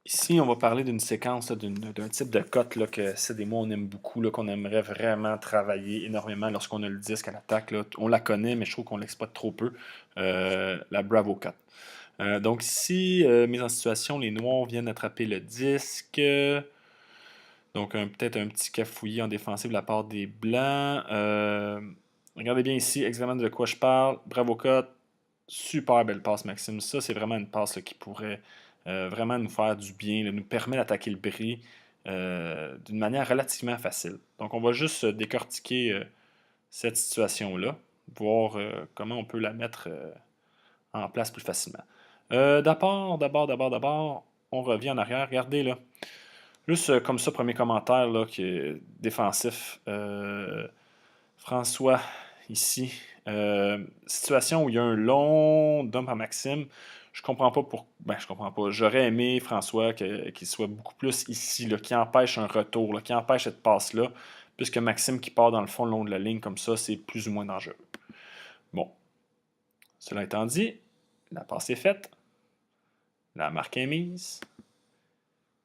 Ici, on va parler d'une séquence, d'un type de cote là, que c'est des mots on aime beaucoup, là, qu'on aimerait vraiment travailler énormément lorsqu'on a le disque à l'attaque. Là. On la connaît, mais je trouve qu'on l'exploite trop peu. La Bravo Cut. Donc ici, mise en situation, les noirs viennent attraper le disque. Donc peut-être un petit cafouillis en défensive de la part des blancs. Regardez bien ici, examine de quoi je parle. Bravo Cut. Super belle passe, Maxime. Ça, c'est vraiment une passe là, qui pourrait vraiment nous faire du bien, là, nous permet d'attaquer le bris d'une manière relativement facile. Donc, on va juste décortiquer cette situation-là, voir comment on peut la mettre en place plus facilement. D'abord, on revient en arrière. Regardez là. Juste comme ça, premier commentaire là, qui est défensif. François, ici. Situation où il y a un long dump à Maxime. Je comprends pas pour. Ben, je comprends pas. J'aurais aimé, François, qu'il soit beaucoup plus ici, là, qui empêche un retour, là, qui empêche cette passe-là, puisque Maxime qui part dans le fond le long de la ligne comme ça, c'est plus ou moins dangereux. Bon, cela étant dit, la passe est faite. La marque est mise.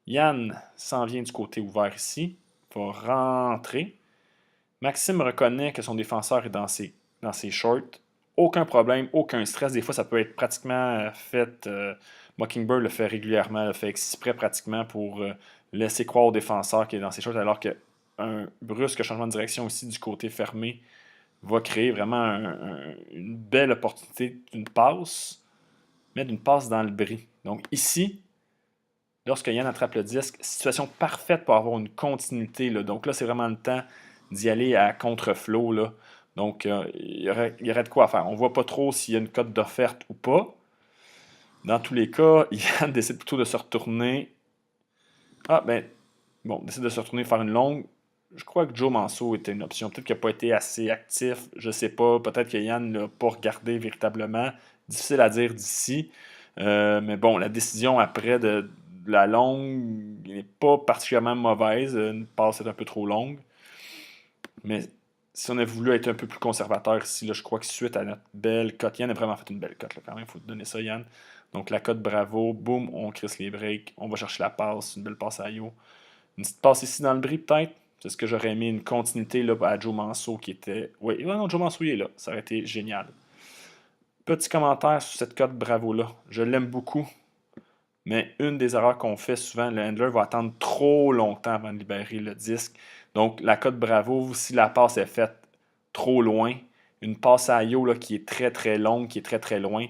Yann s'en vient du côté ouvert ici. Va rentrer. Maxime reconnaît que son défenseur est dans ses shorts. Aucun problème, aucun stress. Des fois, ça peut être pratiquement fait. Mockingbird le fait régulièrement, le fait exprès pratiquement pour laisser croire au défenseur qu'il est dans ses shorts, alors qu'un brusque changement de direction aussi du côté fermé va créer vraiment une belle opportunité d'une passe, mais d'une passe dans le bris. Donc ici, lorsque Yann attrape le disque, situation parfaite pour avoir une continuité. Là. Donc là, c'est vraiment le temps d'y aller à contre-flow. Là. Donc, il y aurait de quoi faire. On ne voit pas trop s'il y a une cote d'offerte ou pas. Dans tous les cas, Yann décide plutôt de se retourner. Ah, ben, bon, décide de se retourner faire une longue. Je crois que Joe Manso était une option. Peut-être qu'il n'a pas été assez actif. Je ne sais pas. Peut-être que Yann ne l'a pas regardé véritablement. Difficile à dire d'ici. Mais bon, la décision après de la longue n'est pas particulièrement mauvaise. Une passe est un peu trop longue. Mais si on a voulu être un peu plus conservateur ici, là, je crois que suite à notre belle cote, Yann a vraiment fait une belle cote là, quand même. Il faut te donner ça, Yann. Donc la cote bravo, boum, on crisse les breaks. On va chercher la passe, une belle passe à Yo. Une petite passe ici dans le bris, peut-être. C'est ce que j'aurais aimé, une continuité là, à Joe Manso qui était. Oui, non, Joe Manso il est là. Ça aurait été génial. Petit commentaire sur cette cote bravo-là. Je l'aime beaucoup, mais une des erreurs qu'on fait souvent, le handler va attendre trop longtemps avant de libérer le disque. Donc, la cote bravo, si la passe est faite trop loin, une passe à Yo là, qui est très très longue, qui est très très loin,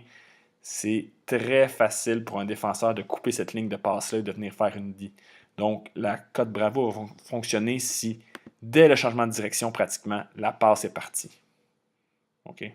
c'est très facile pour un défenseur de couper cette ligne de passe-là et de venir faire une D. Donc, la cote bravo va fonctionner si, dès le changement de direction, pratiquement, la passe est partie. OK?